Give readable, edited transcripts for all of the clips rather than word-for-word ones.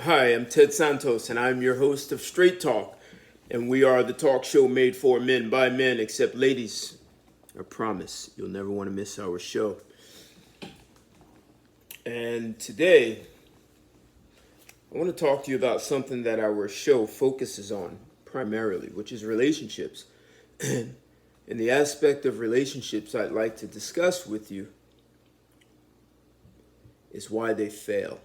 Hi, I'm Ted Santos, and I'm your host of Straight Talk. And we are the talk show made for men by men, except ladies. I promise you'll never want to miss our show. And today, I want to talk to you about something that our show focuses on primarily, which is relationships. And the aspect of relationships I'd like to discuss with you is why they fail.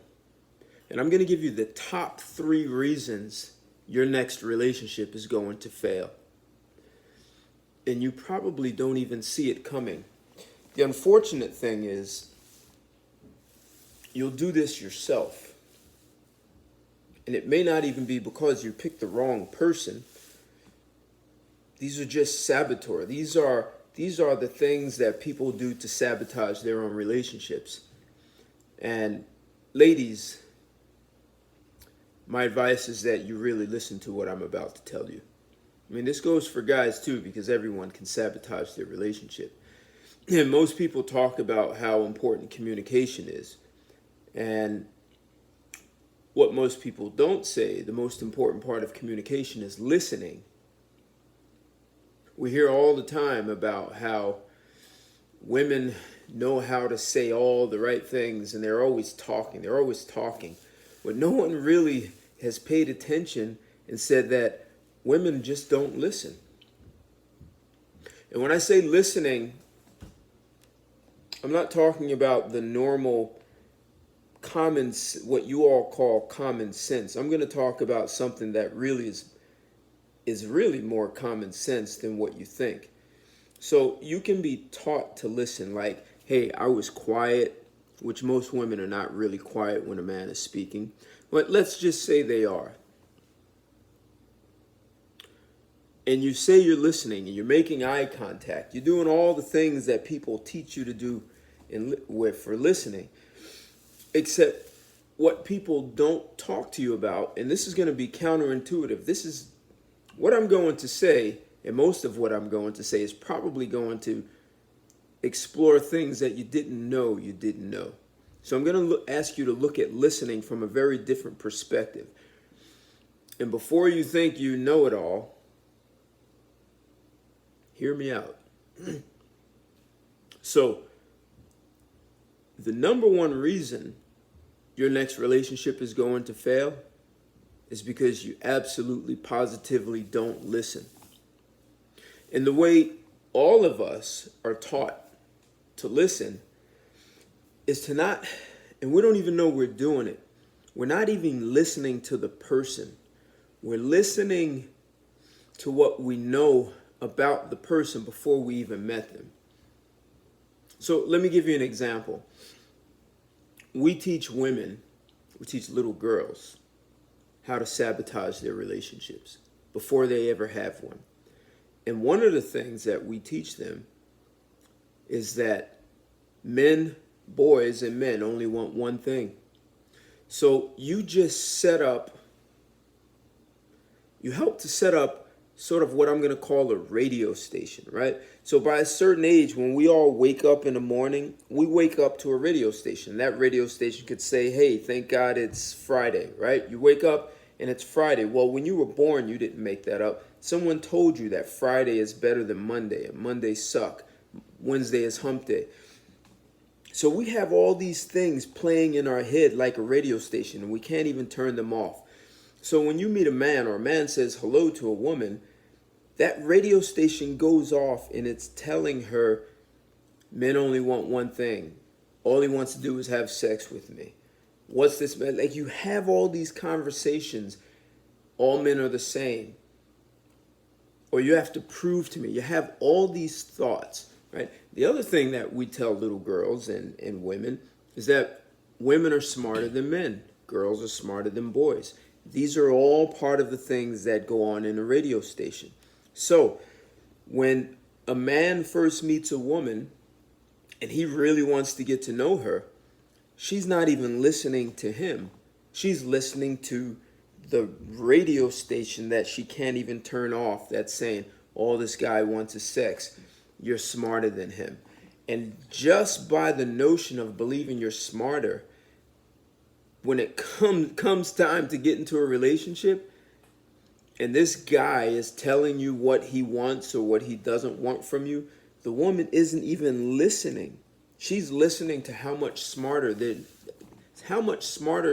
And I'm going to give you the top 3 reasons your next relationship is going to fail. And you probably don't even see it coming. The unfortunate thing is, you'll do this yourself. And it may not even be because you picked the wrong person. These are just saboteur. These are the things that people do to sabotage their own relationships. And ladies, my advice is that you really listen to what I'm about to tell you. I mean, this goes for guys too, because everyone can sabotage their relationship. And most people talk about how important communication is. And what most people don't say, the most important part of communication is listening. We hear all the time about how women know how to say all the right things and they're always talking. But no one really has paid attention and said that women just don't listen. And when I say listening, I'm not talking about the normal what you all call common sense. I'm going to talk about something that really is really more common sense than what you think. So you can be taught to listen, like, hey, I was quiet, which most women are not really quiet when a man is speaking, but let's just say they are. And you say you're listening and you're making eye contact. You're doing all the things that people teach you to do for listening. Except what people don't talk to you about, and this is going to be counterintuitive. This is what I'm going to say, and most of what I'm going to say is probably going to explore things that you didn't know. So I'm going to ask you to look at listening from a very different perspective. And before you think you know it all, hear me out. So, the number one reason your next relationship is going to fail is because you absolutely positively don't listen. And the way all of us are taught to listen is to not, and we don't even know we're doing it. We're not even listening to the person. We're listening to what we know about the person before we even met them. So let me give you an example. We teach little girls how to sabotage their relationships before they ever have one. And one of the things that we teach them is that boys and men only want one thing. So you help to set up sort of what I'm going to call a radio station, right? So by a certain age, when we all wake up in the morning, we wake up to a radio station. That radio station could say, hey, thank God it's Friday, right? You wake up and it's Friday. Well, when you were born, you didn't make that up. Someone told you that Friday is better than Monday, and Monday suck. Wednesday is hump day. So we have all these things playing in our head like a radio station, and we can't even turn them off. So when you meet a man or a man says hello to a woman, that radio station goes off and it's telling her, men only want one thing. All he wants to do is have sex with me. What's this man? Like, you have all these conversations. All men are the same. Or you have to prove to me. You have all these thoughts, right? The other thing that we tell little girls and women is that women are smarter than men. Girls are smarter than boys. These are all part of the things that go on in a radio station. So, when a man first meets a woman and he really wants to get to know her, she's not even listening to him. She's listening to the radio station that she can't even turn off that's saying, all this guy wants is sex. You're smarter than him. And just by the notion of believing you're smarter, when it comes time to get into a relationship, and this guy is telling you what he wants or what he doesn't want from you, the woman isn't even listening. She's listening to how much smarter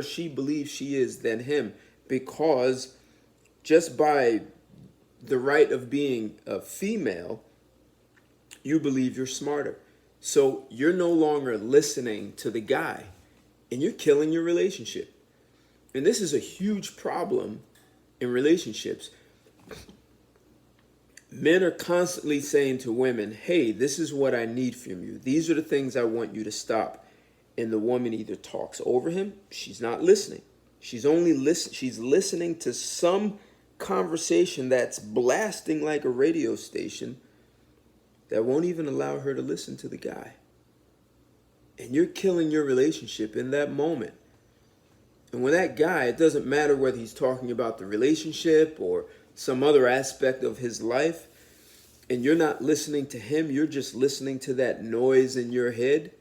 she believes she is than him, because just by the right of being a female, you believe you're smarter. So you're no longer listening to the guy, and you're killing your relationship. And this is a huge problem in relationships. Men are constantly saying to women, hey, this is what I need from you. These are the things I want you to stop. And the woman either talks over him, she's not listening. She's listening to some conversation that's blasting like a radio station that won't even allow her to listen to the guy. And you're killing your relationship in that moment. And when that guy, it doesn't matter whether he's talking about the relationship or some other aspect of his life, and you're not listening to him, you're just listening to that noise in your head,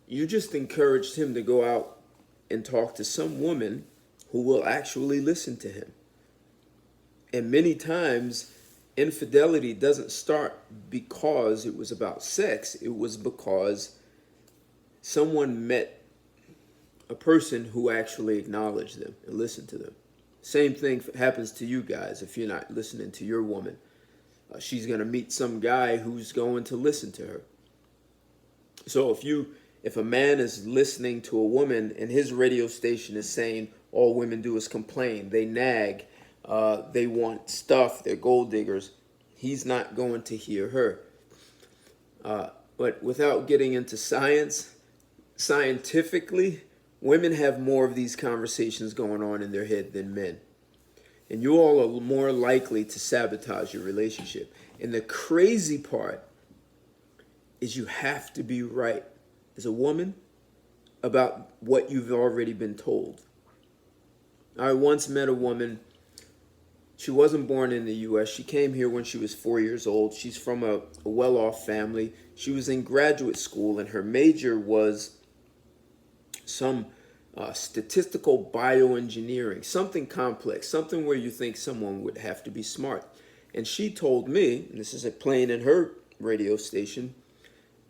you just encouraged him to go out and talk to some woman who will actually listen to him. And many times, infidelity doesn't start because it was about sex. It was because someone met a person who actually acknowledged them and listened to them. Same thing happens to you guys if you're not listening to your woman. She's going to meet some guy who's going to listen to her. So if a man is listening to a woman and his radio station is saying all women do is complain, they nag, they want stuff, they're gold diggers, he's not going to hear her. But without getting into scientifically, women have more of these conversations going on in their head than men. And you all are more likely to sabotage your relationship. And the crazy part is you have to be right as a woman about what you've already been told. I once met a woman. She wasn't born in the U.S. She came here when she was 4 years old. She's from a well-off family. She was in graduate school, and her major was some statistical bioengineering, something complex, something where you think someone would have to be smart. And she told me, and this is playing in her radio station,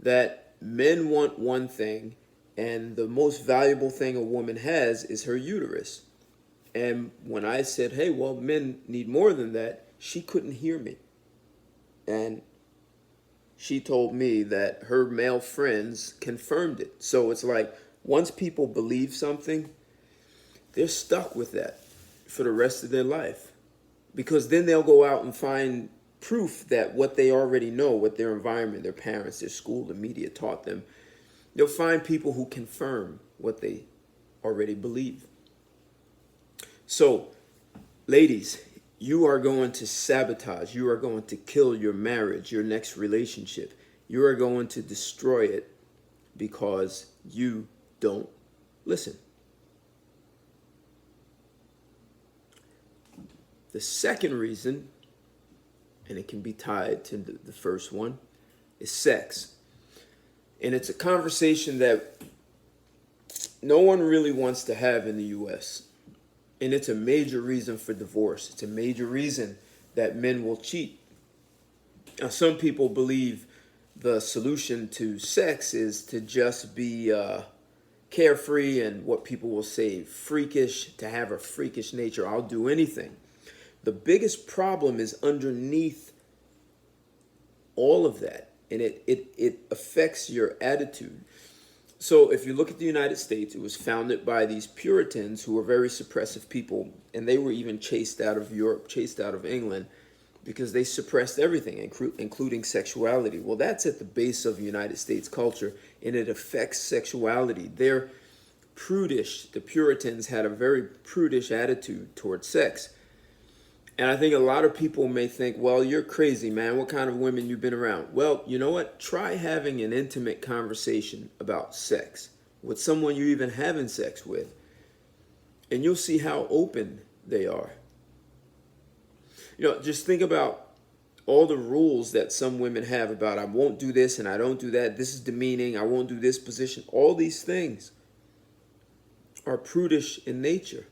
that men want one thing, and the most valuable thing a woman has is her uterus. And when I said, hey, well, men need more than that, she couldn't hear me. And she told me that her male friends confirmed it. So it's like, once people believe something, they're stuck with that for the rest of their life. Because then they'll go out and find proof that what they already know, what their environment, their parents, their school, the media taught them, they'll find people who confirm what they already believe. So, ladies, you are going to sabotage, you are going to kill your marriage, your next relationship. You are going to destroy it because you don't listen. The second reason, and it can be tied to the first one, is sex. And it's a conversation that no one really wants to have in the U.S. And it's a major reason for divorce. It's a major reason that men will cheat. Now, some people believe the solution to sex is to just be carefree and what people will say freakish, to have a freakish nature. I'll do anything. The biggest problem is underneath all of that, and it affects your attitude. So if you look at the United States, it was founded by these Puritans who were very suppressive people, and they were even chased out of Europe, chased out of England, because they suppressed everything, including sexuality. Well, that's at the base of United States culture, and it affects sexuality. They're prudish. The Puritans had a very prudish attitude towards sex. And I think a lot of people may think, well, you're crazy, man. What kind of women you've been around? Well, you know what? Try having an intimate conversation about sex with someone you're even having sex with, and you'll see how open they are. You know, just think about all the rules that some women have about, I won't do this and I don't do that. This is demeaning. I won't do this position. All these things. are prudish in nature.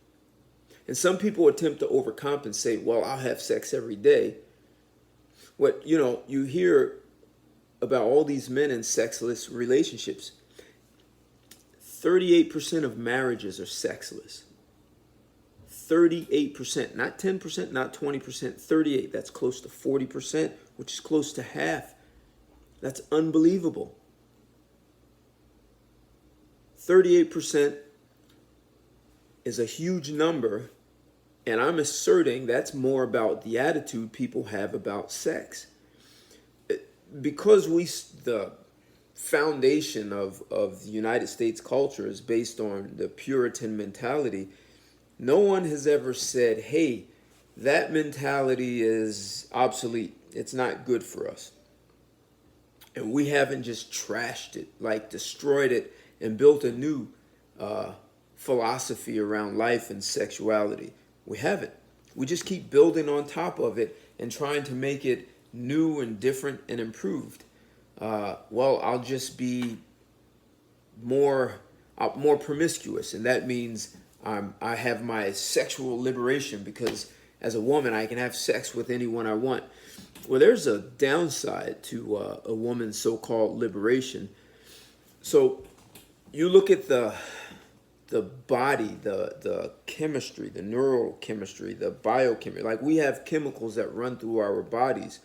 And some people attempt to overcompensate. Well, I'll have sex every day. You hear about all these men in sexless relationships. 38% of marriages are sexless. 38%, not 10%, not 20%, 38. That's close to 40%, which is close to half. That's unbelievable. 38% is a huge number, and I'm asserting that's more about the attitude people have about sex. Because the foundation of the United States culture is based on the Puritan mentality, no one has ever said, hey, that mentality is obsolete. It's not good for us. And we haven't just trashed it, like destroyed it, and built a new philosophy around life and sexuality. We haven't. We just keep building on top of it and trying to make it new and different and improved. I'll just be more promiscuous, and that means I have my sexual liberation because as a woman I can have sex with anyone I want. Well, there's a downside to a woman's so-called liberation. So you look at the body, the chemistry, the neurochemistry, the biochemistry. Like, we have chemicals that run through our bodies,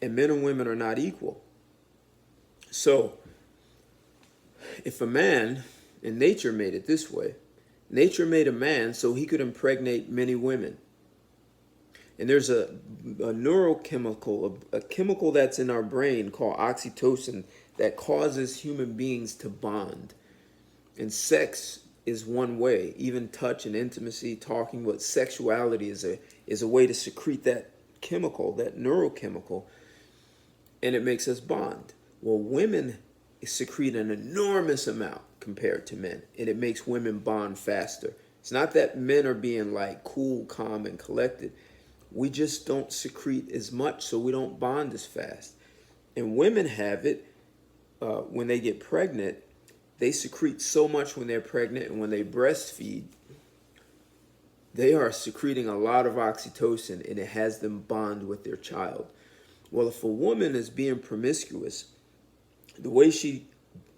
and men and women are not equal. So if a man, and nature made it this way, nature made a man so he could impregnate many women. And there's a neurochemical, a chemical that's in our brain called oxytocin that causes human beings to bond. And sex is one way, even touch and intimacy, talking, but sexuality is a way to secrete that chemical, that neurochemical, and it makes us bond. Well, women secrete an enormous amount compared to men, and it makes women bond faster. It's not that men are being like cool, calm, and collected. We just don't secrete as much, so we don't bond as fast. And women have it when they get pregnant. They secrete so much when they're pregnant, and when they breastfeed, they are secreting a lot of oxytocin, and it has them bond with their child. Well, if a woman is being promiscuous, the way she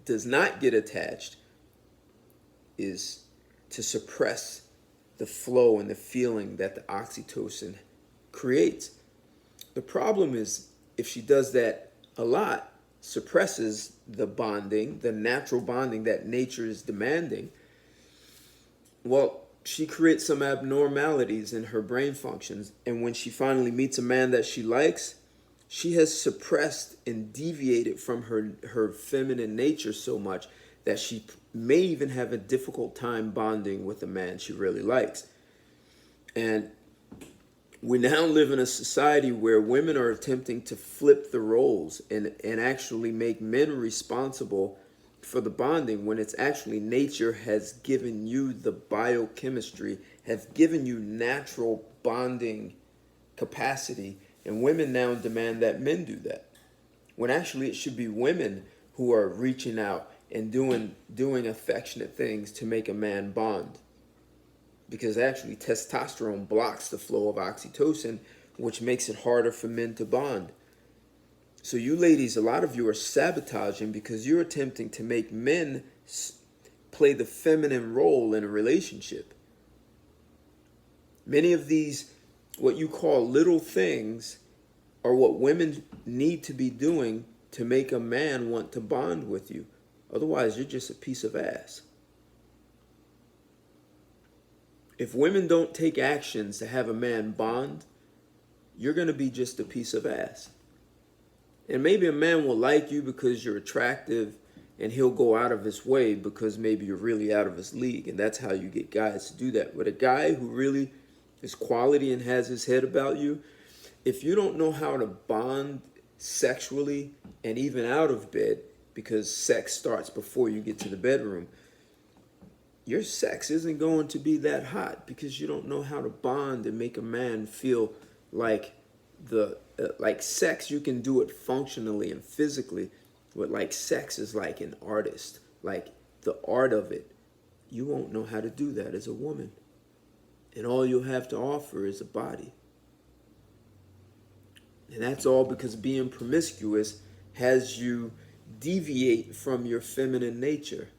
does not get attached is to suppress the flow and the feeling that the oxytocin creates. The problem is, if she does that a lot, suppresses the bonding, the natural bonding that nature is demanding, well, she creates some abnormalities in her brain functions. And when she finally meets a man that she likes, she has suppressed and deviated from her feminine nature so much that she may even have a difficult time bonding with a man she really likes. And we now live in a society where women are attempting to flip the roles and actually make men responsible for the bonding, when it's actually nature has given you the biochemistry, has given you natural bonding capacity, and women now demand that men do that. When actually it should be women who are reaching out and doing affectionate things to make a man bond. Because actually testosterone blocks the flow of oxytocin, which makes it harder for men to bond. So you ladies, a lot of you are sabotaging because you're attempting to make men play the feminine role in a relationship. Many of these, what you call little things, are what women need to be doing to make a man want to bond with you. Otherwise, you're just a piece of ass. If women don't take actions to have a man bond, you're going to be just a piece of ass. And maybe a man will like you because you're attractive, and he'll go out of his way because maybe you're really out of his league. And that's how you get guys to do that. But a guy who really is quality and has his head about you, if you don't know how to bond sexually and even out of bed, because sex starts before you get to the bedroom, your sex isn't going to be that hot because you don't know how to bond and make a man feel like like sex. You can do it functionally and physically, but like sex is like an artist, like the art of it. you won't know how to do that as a woman. And all you'll have to offer is a body. And that's all because being promiscuous has you deviate from your feminine nature.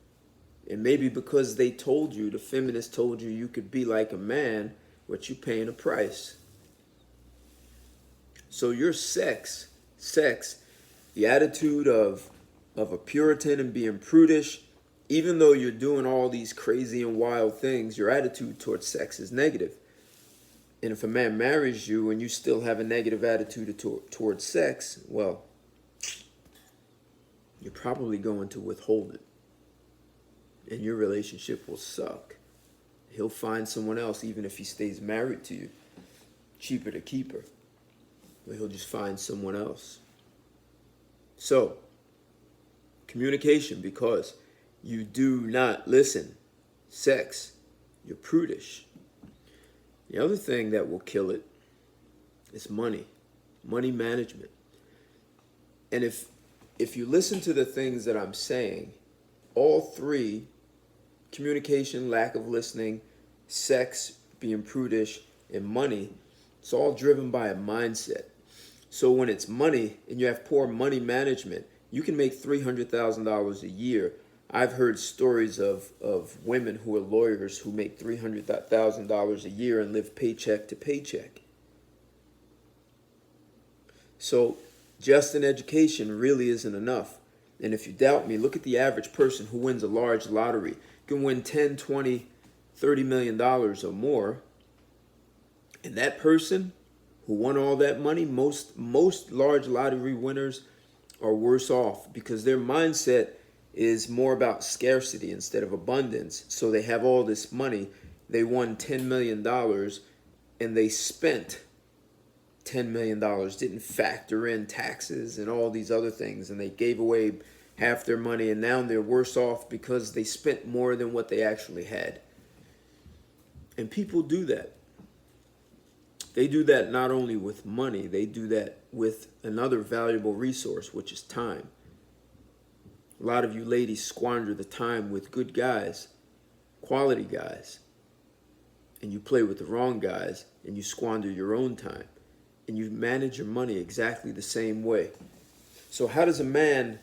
And maybe because they told you, the feminists told you could be like a man, but you're paying a price. So your sex, the attitude of a Puritan and being prudish, even though you're doing all these crazy and wild things, your attitude towards sex is negative. And if a man marries you and you still have a negative attitude towards sex, well, you're probably going to withhold it. And your relationship will suck. He'll find someone else, even if he stays married to you. Cheaper to keep her. But he'll just find someone else. So, communication, because you do not listen. Sex, you're prudish. The other thing that will kill it is money management. And if you listen to the things that I'm saying, all three, communication, lack of listening, sex, being prudish, and money, it's all driven by a mindset. So when it's money and you have poor money management, you can make $300,000 a year. I've heard stories of women who are lawyers who make $300,000 a year and live paycheck to paycheck. So just an education really isn't enough. And if you doubt me, look at the average person who wins a large lottery. You can win 10, 20, $30 million or more. And that person who won all that money, most large lottery winners are worse off because their mindset is more about scarcity instead of abundance. So they have all this money. They won $10 million and they spent $10 million, didn't factor in taxes and all these other things, and they gave away half their money, and now they're worse off because they spent more than what they actually had. And people do that. They do that not only with money, they do that with another valuable resource, which is time. A lot of you ladies squander the time with good guys, quality guys, and you play with the wrong guys, and you squander your own time, and you manage your money exactly the same way. So how does a man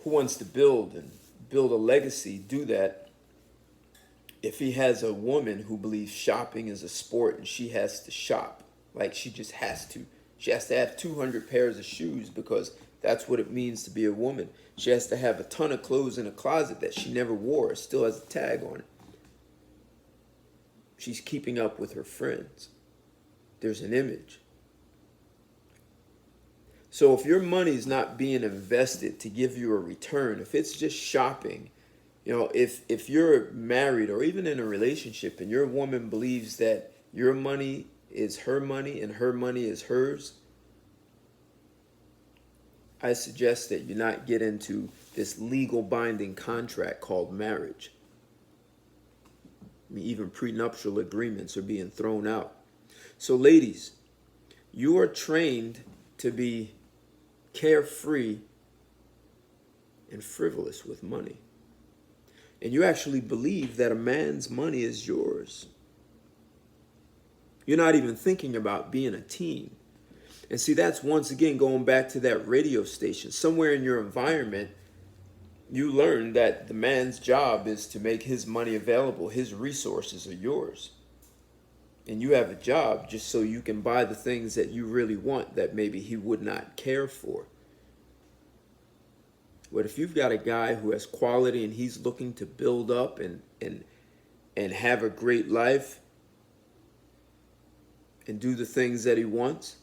who wants to build a legacy do that if he has a woman who believes shopping is a sport and she has to shop? Like she just has to. She has to have 200 pairs of shoes because that's what it means to be a woman. She has to have a ton of clothes in a closet that she never wore. It still has a tag on it. She's keeping up with her friends. There's an image. So if your money's not being invested to give you a return, if it's just shopping, if you're married or even in a relationship and your woman believes that your money is her money and her money is hers, I suggest that you not get into this legal binding contract called marriage. I mean, even prenuptial agreements are being thrown out. So ladies, you are trained to be carefree and frivolous with money. And you actually believe that a man's money is yours. You're not even thinking about being a team. And see, that's once again going back to that radio station. Somewhere in your environment, you learn that the man's job is to make his money available. His resources are yours. And you have a job just so you can buy the things that you really want that maybe he would not care for. But if you've got a guy who has quality and he's looking to build up and have a great life and do the things that he wants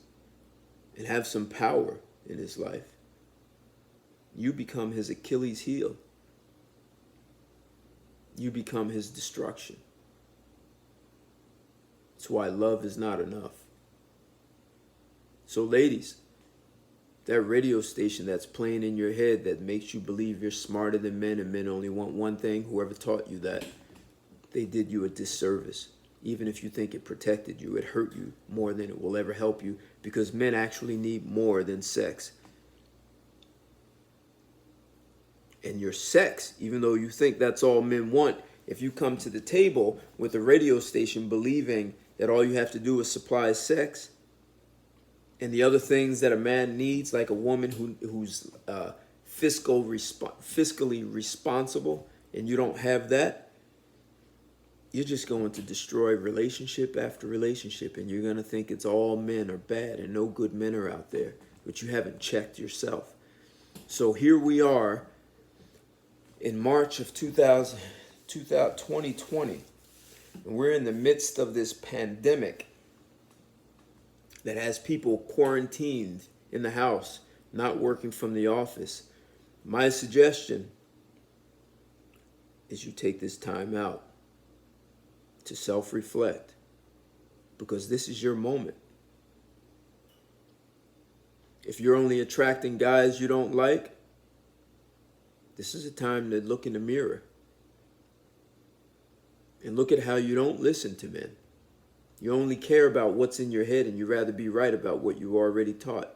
and have some power in his life, you become his Achilles heel. You become his destruction. That's why love is not enough. So ladies, that radio station that's playing in your head that makes you believe you're smarter than men and men only want one thing, whoever taught you that, they did you a disservice. Even if you think it protected you, it hurt you more than it will ever help you, because men actually need more than sex. And your sex, even though you think that's all men want, If you come to the table with a radio station believing that all you have to do is supply sex and the other things that a man needs, like a woman who's fiscally responsible, and you don't have that, you're just going to destroy relationship after relationship, and you're going to think it's all men are bad and no good men are out there, but you haven't checked yourself. So here we are in March of 2020, and we're in the midst of this pandemic that has people quarantined in the house, not working from the office. My suggestion is you take this time out to self-reflect, because this is your moment. If you're only attracting guys you don't like, this is a time to look in the mirror and look at how you don't listen to men. You only care about what's in your head, and you rather be right about what you already taught.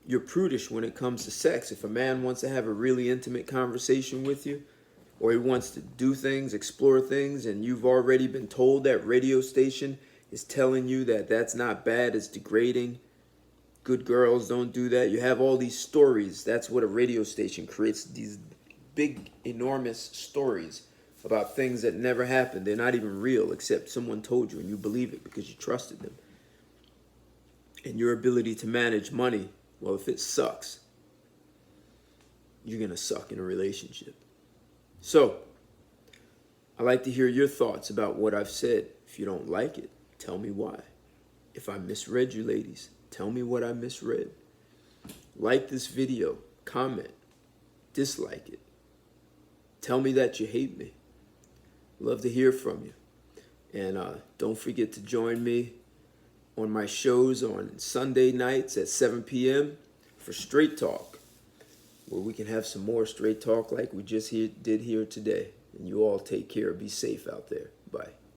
You're prudish when it comes to sex. If a man wants to have a really intimate conversation with you, or he wants to do things, explore things, and you've already been told that radio station is telling you that that's not bad, it's degrading, good girls don't do that. You have all these stories. That's what a radio station creates, these big, enormous stories about things that never happened. They're not even real, except someone told you and you believe it because you trusted them. And your ability to manage money, well, if it sucks, you're going to suck in a relationship. So, I'd like to hear your thoughts about what I've said. If you don't like it, tell me why. If I misread you, ladies, tell me what I misread. Like this video, comment, dislike it. Tell me that you hate me. Love to hear from you. And don't forget to join me on my shows on Sunday nights at 7 p.m. for Straight Talk, where we can have some more straight talk like we just did here today. And you all take care. Be safe out there. Bye.